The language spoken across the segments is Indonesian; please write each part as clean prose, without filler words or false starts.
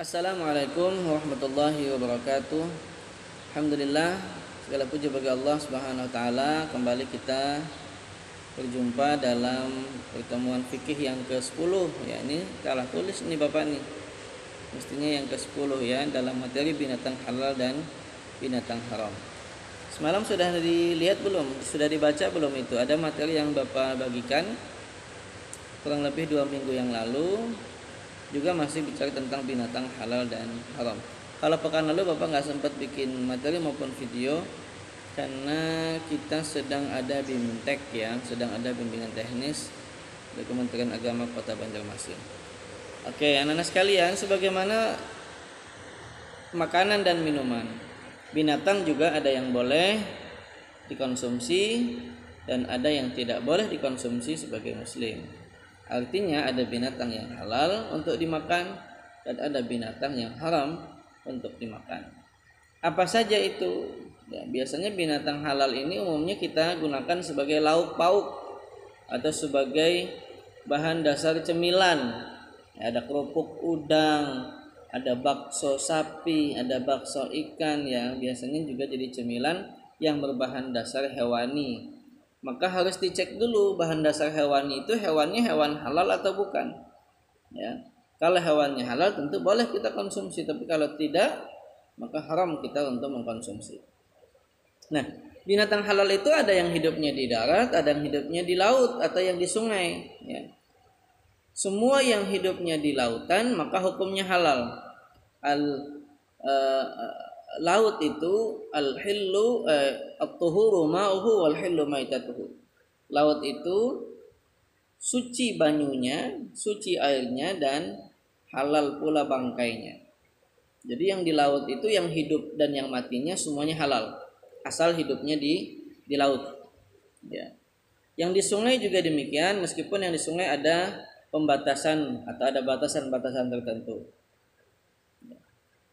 Assalamualaikum warahmatullahi wabarakatuh. Alhamdulillah, segala puji bagi Allah Subhanahu wa taala. Kembali kita berjumpa dalam pertemuan fikih yang ke-10 ya. Ini salah tulis nih Bapak nih. Mestinya yang ke-10 ya, dalam materi binatang halal dan binatang haram. Semalam sudah dilihat belum? Sudah dibaca belum itu? Ada materi yang Bapak bagikan kurang lebih 2 minggu yang lalu, juga masih bicara tentang binatang halal dan haram. Kalau pekan lalu Bapak nggak sempat bikin materi maupun video karena kita sedang ada BIMTEK ya, sedang ada bimbingan teknis dari Kementerian Agama Kota Banjarmasin. Oke, anak-anak sekalian, sebagaimana makanan dan minuman, binatang juga ada yang boleh dikonsumsi dan ada yang tidak boleh dikonsumsi sebagai muslim. Artinya ada binatang yang halal untuk dimakan dan ada binatang yang haram untuk dimakan. Apa saja itu? Ya, biasanya binatang halal ini umumnya kita gunakan sebagai lauk pauk atau sebagai bahan dasar cemilan. Ya, ada kerupuk udang, ada bakso sapi, ada bakso ikan yang biasanya juga jadi cemilan yang berbahan dasar hewani. Maka harus dicek dulu bahan dasar hewani itu hewannya hewan halal atau bukan. Ya, kalau hewannya halal tentu boleh kita konsumsi, tapi kalau tidak maka haram kita untuk mengkonsumsi. Nah, binatang halal itu ada yang hidupnya di darat, ada yang hidupnya di laut atau yang di sungai. Ya. Semua yang hidupnya di lautan maka hukumnya halal. Laut itu al-hillu at-tuhuru ma'uhu wal hillu maitatuhu. Laut itu suci banyunya, suci airnya dan halal pula bangkainya. Jadi yang di laut itu yang hidup dan yang matinya semuanya halal, asal hidupnya di laut. Ya. Yang di sungai juga demikian, meskipun yang di sungai ada pembatasan atau ada batasan-batasan tertentu.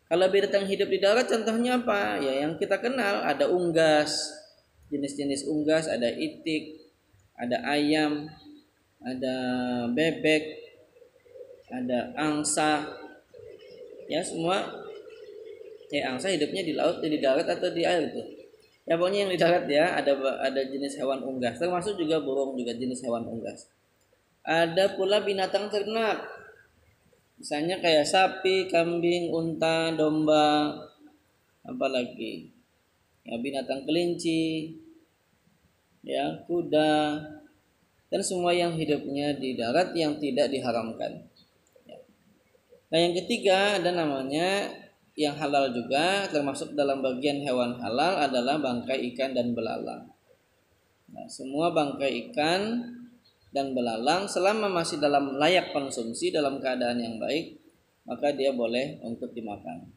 Kalau binatang hidup di darat contohnya apa? Ya yang kita kenal, ada unggas, jenis-jenis unggas, ada itik, ada ayam, ada bebek, ada angsa. Ya semua ya angsa hidupnya di laut, di darat atau di air itu. Ya pokoknya yang di darat ya, ada jenis hewan unggas, termasuk juga burung juga jenis hewan unggas. Ada pula binatang ternak. Misalnya kayak sapi, kambing, unta, domba, apalagi ya binatang kelinci, ya kuda, dan semua yang hidupnya di darat yang tidak diharamkan. Nah yang ketiga ada namanya yang halal juga, termasuk dalam bagian hewan halal adalah bangkai ikan dan belalang. Nah semua bangkai ikan dan belalang selama masih dalam layak konsumsi dalam keadaan yang baik maka dia boleh untuk dimakan.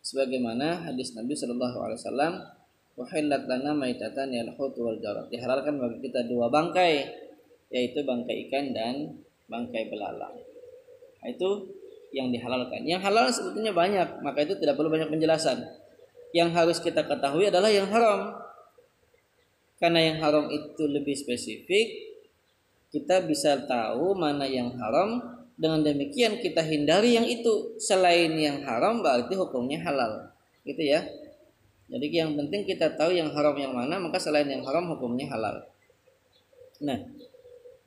Sebagaimana hadis Nabi Shallallahu Alaihi Wasallam, "Wahillat lana maitatan yal-hut wal jarat." Dihalalkan bagi kita dua bangkai, yaitu bangkai ikan dan bangkai belalang. Nah, itu yang dihalalkan. Yang halal sebetulnya banyak, maka itu tidak perlu banyak penjelasan. Yang harus kita ketahui adalah yang haram. Karena yang haram itu lebih spesifik, kita bisa tahu mana yang haram, dengan demikian kita hindari yang itu. Selain yang haram berarti hukumnya halal, gitu ya. Jadi yang penting kita tahu yang haram yang mana, maka selain yang haram hukumnya halal. Nah,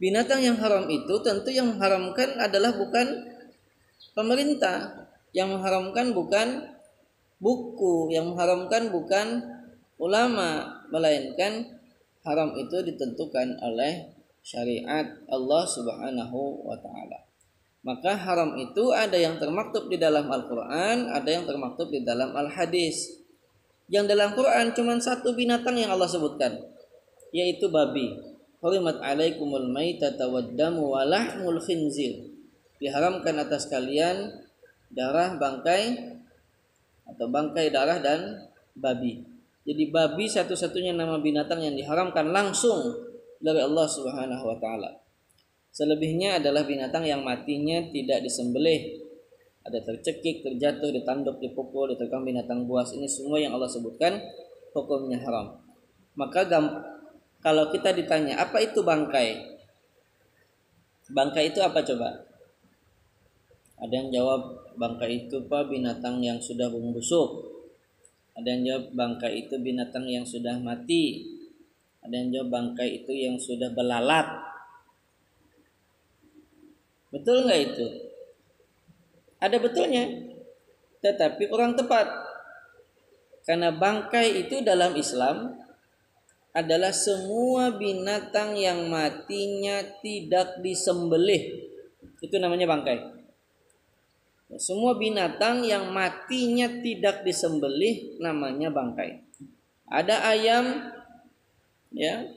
binatang yang haram itu tentu yang mengharamkan adalah bukan pemerintah, yang mengharamkan bukan buku, yang mengharamkan bukan ulama, melainkan haram itu ditentukan oleh syariat Allah Subhanahu wa taala. Maka haram itu ada yang termaktub di dalam Al-Qur'an, ada yang termaktub di dalam Al-Hadis. Yang dalam Quran cuma satu binatang yang Allah sebutkan, yaitu babi. Hurimat 'alaikumul maitatu wad-damu wa lahmul khinzir. Diharamkan atas kalian darah bangkai atau bangkai darah dan babi. Jadi babi satu-satunya nama binatang yang diharamkan langsung dari Allah Subhanahu wa taala. Selebihnya adalah binatang yang matinya tidak disembelih. Ada tercekik, terjatuh, ditanduk, dipukul, diterkam binatang buas. Ini semua yang Allah sebutkan hukumnya haram. Maka kalau kita ditanya apa itu bangkai? Bangkai itu apa coba? Ada yang jawab bangkai itu Pak binatang yang sudah membusuk. Ada yang jawab bangkai itu binatang yang sudah mati. Ada yang jawab bangkai itu yang sudah belalat. Betul nggak itu? Ada betulnya, tetapi kurang tepat. Karena bangkai itu dalam Islam adalah semua binatang yang matinya tidak disembelih. Itu namanya bangkai. Semua binatang yang matinya tidak disembelih namanya bangkai. Ada ayam ya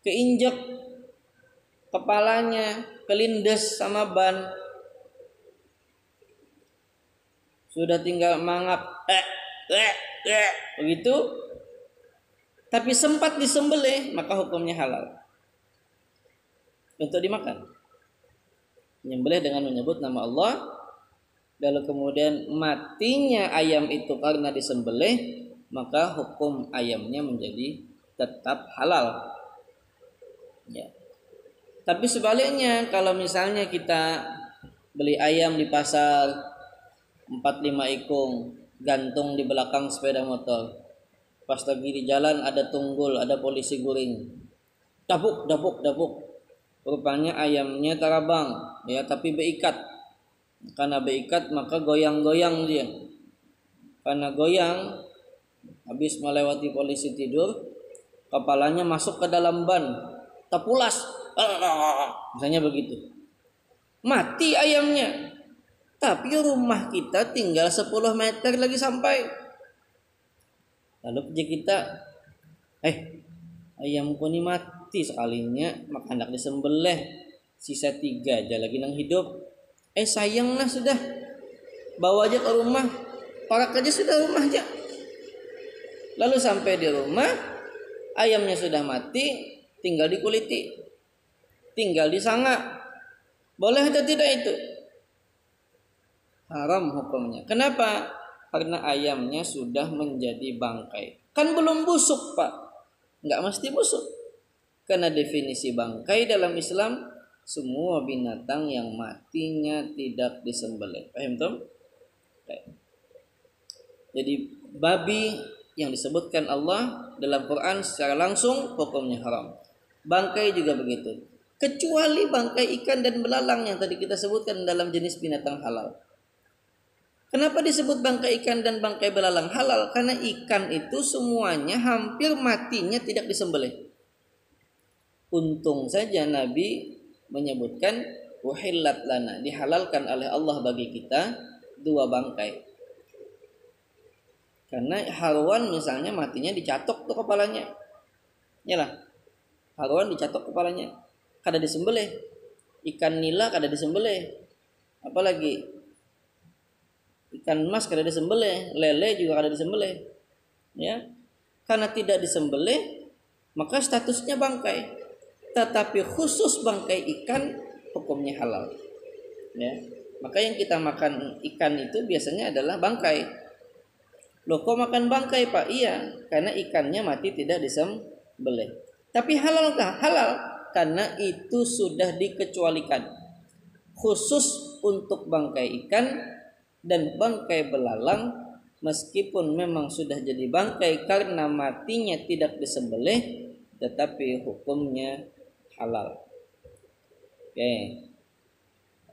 keinjek kepalanya, kelindes sama ban, sudah tinggal mangap begitu, tapi sempat disembelih, maka hukumnya halal untuk dimakan. Menyembelih dengan menyebut nama Allah, lalu kemudian matinya ayam itu karena disembelih, maka hukum ayamnya menjadi tetap halal. Ya. Tapi sebaliknya, kalau misalnya kita beli ayam di pasar 4-5 ekor, gantung di belakang sepeda motor, pas lagi di jalan ada tunggul, ada polisi guring, dabuk, rupanya ayamnya tarabang, ya, tapi beikat. Karena beikat maka goyang-goyang dia. Karena goyang, habis melewati polisi tidur, kepalanya masuk ke dalam ban, terpulas, misalnya begitu. Mati ayamnya. Tapi rumah kita tinggal 10 meter lagi sampai. Lalu kita, ayamku ini mati sekalinya, maka hendak disembelih, sisa 3 aja lagi nang hidup. Sayang lah sudah, bawa aja ke rumah, parak aja sudah rumah aja. Lalu sampai di rumah, ayamnya sudah mati, tinggal dikuliti, tinggal disangak. Boleh atau tidak itu? Haram hukumnya. Kenapa? Karena ayamnya sudah menjadi bangkai. Kan belum busuk Pak. Nggak mesti busuk. Karena definisi bangkai dalam Islam, semua binatang yang matinya tidak disembelih. Paham tuh? Jadi babi yang disebutkan Allah dalam Quran secara langsung hukumnya haram. Bangkai juga begitu. Kecuali bangkai ikan dan belalang yang tadi kita sebutkan dalam jenis binatang halal. Kenapa disebut bangkai ikan dan bangkai belalang halal? Karena ikan itu semuanya hampir matinya tidak disembelih. Untung saja Nabi menyebutkan uhillat lana, dihalalkan oleh Allah bagi kita 2 bangkai. Karena haruan misalnya matinya dicatok tuh kepalanya. Yalah. Haruan dicatok kepalanya. Kada disembelih. Ikan nila kada disembelih. Apalagi ikan mas kada disembelih, lele juga kada disembelih. Ya. Karena tidak disembelih, maka statusnya bangkai. Tetapi khusus bangkai ikan hukumnya halal. Ya. Maka yang kita makan ikan itu biasanya adalah bangkai. Loh kok makan bangkai Pak? Iya, karena ikannya mati tidak disembelih. Tapi halalkah? Halal, karena itu sudah dikecualikan. Khusus untuk bangkai ikan dan bangkai belalang, meskipun memang sudah jadi bangkai karena matinya tidak disembelih, tetapi hukumnya halal. Oke.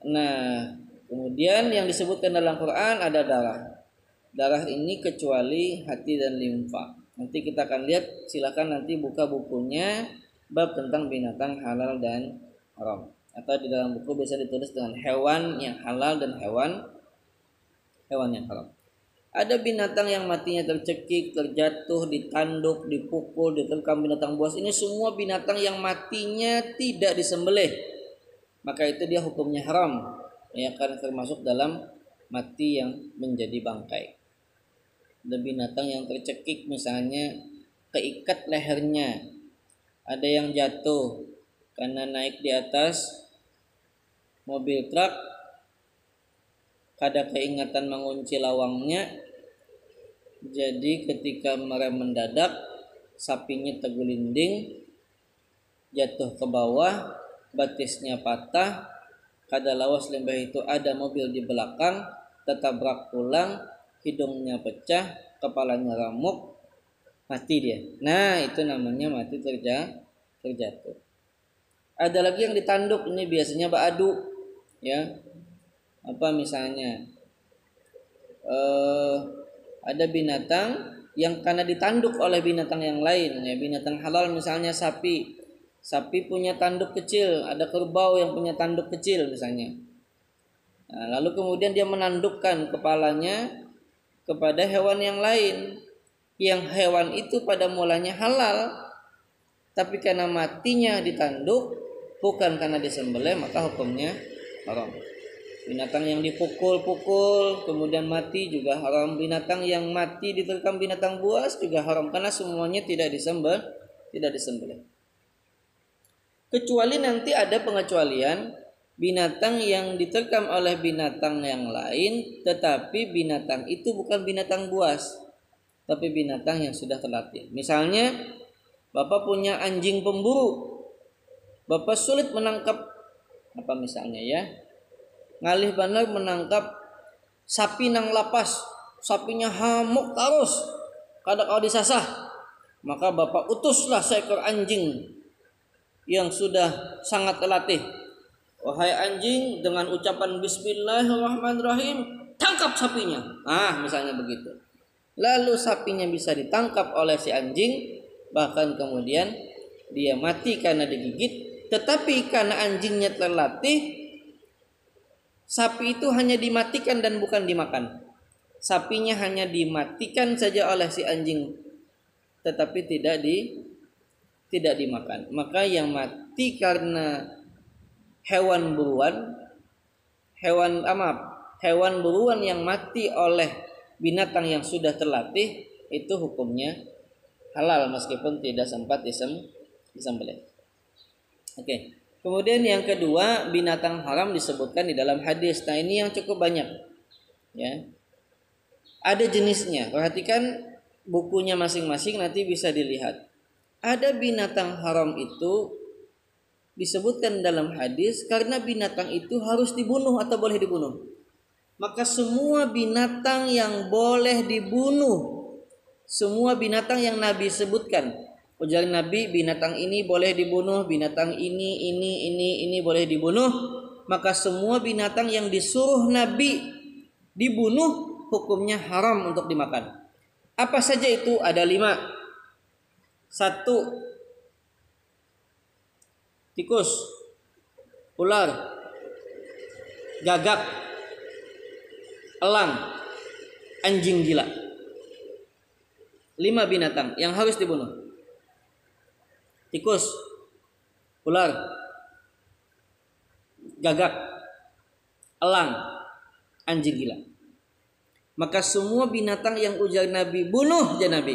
Nah, kemudian yang disebutkan dalam Quran ada darah. Darah ini kecuali hati dan limfa. Nanti kita akan lihat, silakan nanti buka bukunya bab tentang binatang halal dan haram. Atau di dalam buku bisa ditulis dengan hewan yang halal dan hewan yang haram. Ada binatang yang matinya tercekik, terjatuh, ditanduk, dipukul, diterkam binatang buas. Ini semua binatang yang matinya tidak disembelih. Maka itu dia hukumnya haram. Ya, karena termasuk dalam mati yang menjadi bangkai. Ada binatang yang tercekik misalnya keikat lehernya. Ada yang jatuh karena naik di atas mobil truk, kada keingatan mengunci lawangnya. Jadi ketika merem mendadak, sapinya tergelinding, jatuh ke bawah, batisnya patah, Kadalawas lembah itu ada mobil di belakang, tertabrak tulang, hidungnya pecah, kepalanya ramuk, mati dia. Nah, itu namanya mati terjatuh. Ada lagi yang ditanduk, ini biasanya ba'adu, ya. Apa misalnya? Ada binatang yang karena ditanduk oleh binatang yang lain, ya, binatang halal misalnya sapi. Sapi punya tanduk kecil, ada kerbau yang punya tanduk kecil misalnya. Nah, lalu kemudian dia menandukkan kepalanya kepada hewan yang lain, yang hewan itu pada mulanya halal, tapi karena matinya ditanduk, bukan karena disembelih, maka hukumnya haram. Binatang yang dipukul-pukul kemudian mati juga haram. Binatang yang mati diterkam binatang buas juga haram, karena semuanya tidak disembelih. Kecuali nanti ada pengecualian, binatang yang diterkam oleh binatang yang lain, tetapi binatang itu bukan binatang buas, tapi binatang yang sudah terlatih. Misalnya Bapak punya anjing pemburu, Bapak sulit menangkap, apa misalnya ya, ngalih benar menangkap sapi nang lapas, sapinya hamuk terus, kada kau disasah, maka Bapak utuslah seekor anjing yang sudah sangat terlatih. Wahai anjing, dengan ucapan Bismillahirrahmanirrahim, tangkap sapinya. Misalnya begitu. Lalu sapinya bisa ditangkap oleh si anjing, bahkan kemudian dia mati karena digigit. Tetapi karena anjingnya terlatih, sapi itu hanya dimatikan dan bukan dimakan. Sapinya hanya dimatikan saja oleh si anjing, tetapi tidak dimakan. Maka yang mati karena hewan buruan yang mati oleh binatang yang sudah terlatih, itu hukumnya halal meskipun tidak sempat disembelih. Oke. Kemudian yang kedua, binatang haram disebutkan di dalam hadis. Nah, ini yang cukup banyak. Ya. Ada jenisnya. Perhatikan bukunya masing-masing, nanti bisa dilihat. Ada binatang haram itu disebutkan dalam hadis karena binatang itu harus dibunuh atau boleh dibunuh. Maka semua binatang yang boleh dibunuh, semua binatang yang Nabi sebutkan, ujar Nabi, binatang ini boleh dibunuh, binatang ini boleh dibunuh, maka semua binatang yang disuruh Nabi dibunuh hukumnya haram untuk dimakan. Apa saja itu? Ada 5. 1. Tikus, ular, gagak, elang, anjing gila. 5 binatang yang harus dibunuh. Tikus, ular, gagak, elang, anjing gila. Maka semua binatang yang ujar Nabi bunuh ya Nabi,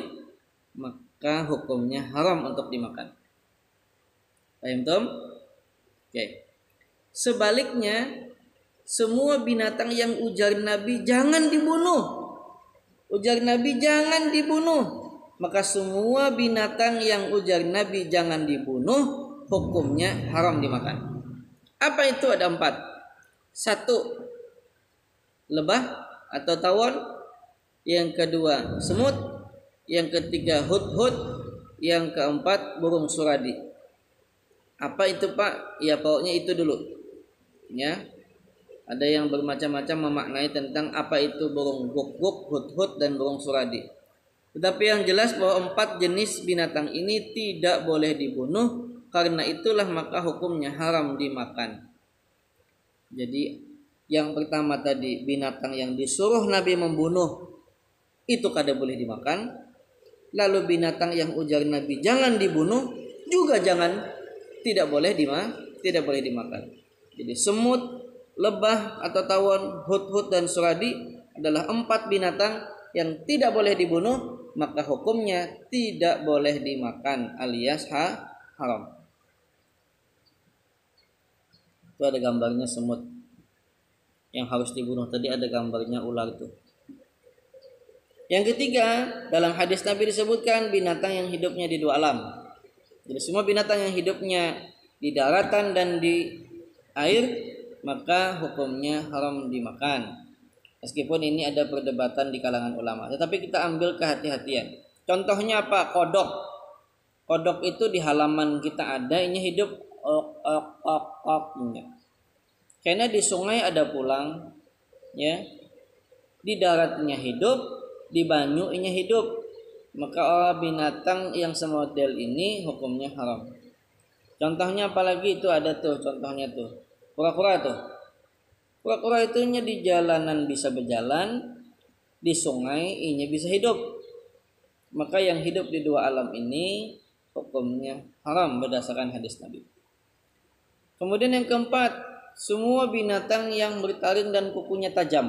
maka hukumnya haram untuk dimakan. Paham Tom? Oke. Sebaliknya, semua binatang yang ujar Nabi jangan dibunuh, ujar Nabi jangan dibunuh, maka semua binatang yang ujar Nabi jangan dibunuh hukumnya haram dimakan. Apa itu? Ada 4. 1. Lebah atau tawon. Yang kedua semut. Yang ketiga hudhud. Yang keempat burung suradi. Apa itu Pak? Ya pokoknya itu dulu. Ya. Ada yang bermacam-macam memaknai tentang apa itu burung guguk, hudhud dan burung suradi. Tetapi yang jelas bahwa 4 jenis binatang ini tidak boleh dibunuh, karena itulah maka hukumnya haram dimakan. Jadi yang pertama tadi, binatang yang disuruh Nabi membunuh itu kada boleh dimakan. Lalu binatang yang ujar Nabi jangan dibunuh juga tidak boleh dimakan. Jadi semut, lebah atau tawon, hudhud dan suradi adalah 4 binatang yang tidak boleh dibunuh, maka hukumnya tidak boleh dimakan alias haram. Itu ada gambarnya semut yang harus dibunuh, tadi ada gambarnya ular itu. Yang ketiga, dalam hadis Nabi disebutkan binatang yang hidupnya di 2 alam. Jadi semua binatang yang hidupnya di daratan dan di air maka hukumnya haram dimakan. Meskipun ini ada perdebatan di kalangan ulama, tetapi kita ambil kehati-hatian. Contohnya apa? Kodok. Kodok itu di halaman kita ada, ini hidup ok. Karena di sungai ada pulang, ya. Di daratnya hidup, di banyu ini hidup. Maka binatang yang semodel ini hukumnya haram. Contohnya apalagi itu ada tuh, contohnya tuh. Kura-kura tuh. Kura-kura itunya di jalanan bisa berjalan, di sungai ini bisa hidup. Maka yang hidup di dua alam ini hukumnya haram berdasarkan hadis Nabi. Kemudian yang keempat, semua binatang yang bertaring dan kukunya tajam.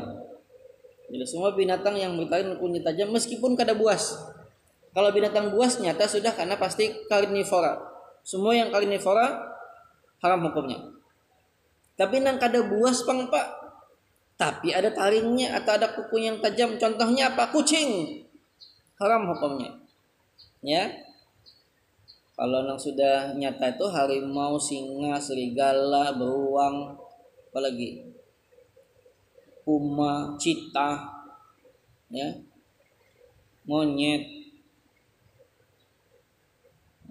Jadi semua binatang yang bertaring dan kukunya tajam meskipun kada buas. Kalau binatang buas nyata sudah karena pasti karnivora. Semua yang karnivora haram hukumnya. Tapi nang kada buas pang pak, tapi ada taringnya atau ada kuku yang tajam. Contohnya apa? Kucing. Haram hukumnya. Ya. Kalau nang sudah nyata itu harimau, singa, serigala, beruang, apalagi puma, cita, ya, monyet,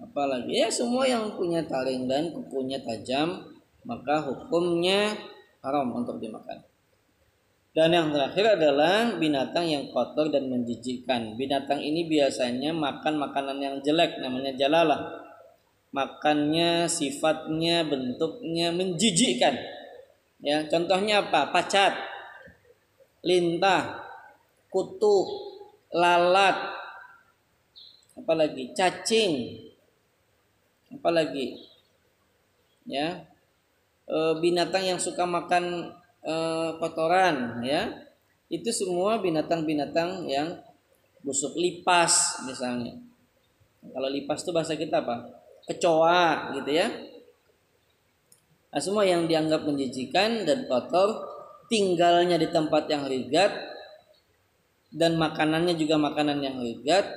apalagi ya semua yang punya taring dan kukunya tajam, maka hukumnya haram untuk dimakan. Dan yang terakhir adalah binatang yang kotor dan menjijikkan. Binatang ini biasanya makan makanan yang jelek, namanya jalalah. Makannya, sifatnya, bentuknya menjijikkan. Ya, contohnya apa? Pacat, lintah, kutu, lalat, apalagi cacing, apalagi ya, binatang yang suka makan kotoran, ya, itu semua binatang-binatang yang busuk. Lipas misalnya, kalau lipas itu bahasa kita apa? Kecoa gitu ya. Nah, semua yang dianggap menjijikan dan kotor, tinggalnya di tempat yang rigat dan makanannya juga makanan yang rigat,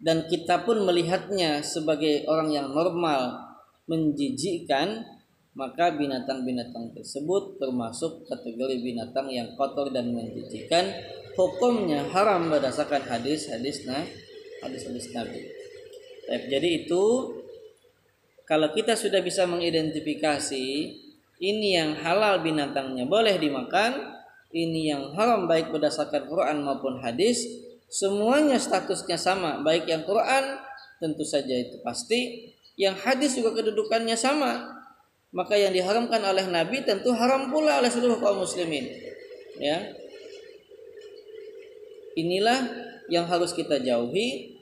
dan kita pun melihatnya sebagai orang yang normal menjijikkan, maka binatang-binatang tersebut termasuk kategori binatang yang kotor dan menjijikkan, hukumnya haram berdasarkan hadis-hadis Nabi. Jadi itu kalau kita sudah bisa mengidentifikasi ini yang halal binatangnya boleh dimakan, ini yang haram baik berdasarkan Quran maupun hadis, semuanya statusnya sama, baik yang Quran tentu saja itu pasti, yang hadis juga kedudukannya sama. Maka yang diharamkan oleh Nabi tentu haram pula oleh seluruh kaum muslimin. Ya. Inilah yang harus kita jauhi.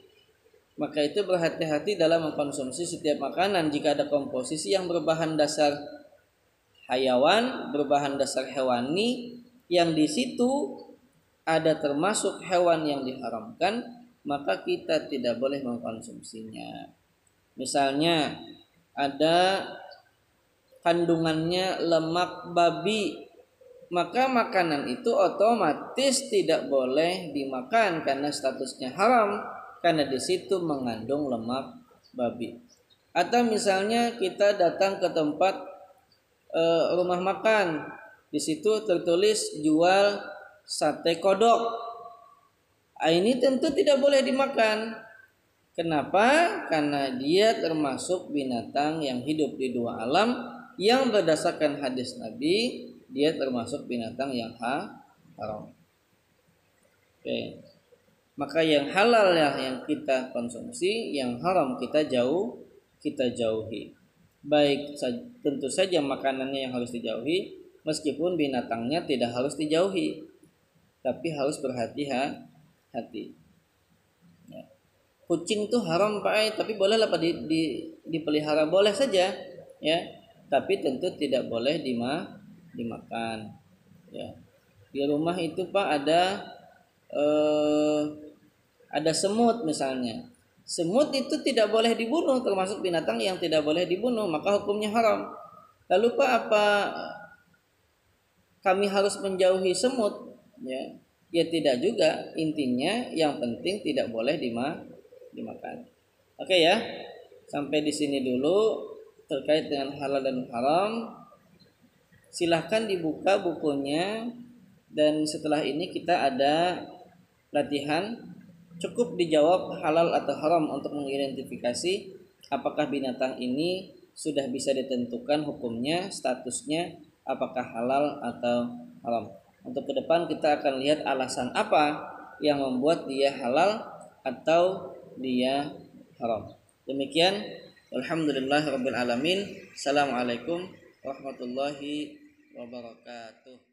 Maka itu berhati-hati dalam mengkonsumsi setiap makanan jika ada komposisi yang berbahan dasar hayawan, berbahan dasar hewani, yang di situ ada termasuk hewan yang diharamkan, maka kita tidak boleh mengkonsumsinya. Misalnya ada kandungannya lemak babi, maka makanan itu otomatis tidak boleh dimakan karena statusnya haram, karena di situ mengandung lemak babi. Atau misalnya kita datang ke tempat rumah makan, di situ tertulis jual sate kodok. Ini tentu tidak boleh dimakan. Kenapa? Karena dia termasuk binatang yang hidup di dua alam, yang berdasarkan hadis Nabi dia termasuk binatang yang haram. Oke. Maka yang halal yang kita konsumsi, yang haram kita jauhi. Baik tentu saja makanannya yang harus dijauhi, meskipun binatangnya tidak harus dijauhi, tapi harus berhati-hati. Ya. Kucing itu haram Pak, tapi bolehlah Pak dipelihara, boleh saja, ya. Tapi tentu tidak boleh dimakan. Ya. Di rumah itu Pak ada semut misalnya. Semut itu tidak boleh dibunuh, termasuk binatang yang tidak boleh dibunuh, maka hukumnya haram. Lalu Pak, apa kami harus menjauhi semut? Ya, ya tidak juga. Intinya yang penting tidak boleh dimakan. Oke ya. Sampai di sini dulu terkait dengan halal dan haram. silahkan dibuka bukunya, dan setelah ini kita ada latihan. Cukup dijawab halal atau haram untuk mengidentifikasi apakah binatang ini sudah bisa ditentukan hukumnya, statusnya apakah halal atau haram. Untuk ke depan kita akan lihat alasan apa yang membuat dia halal atau dia haram. Demikian, alhamdulillahirabbil alamin. Assalamualaikum warahmatullahi wabarakatuh.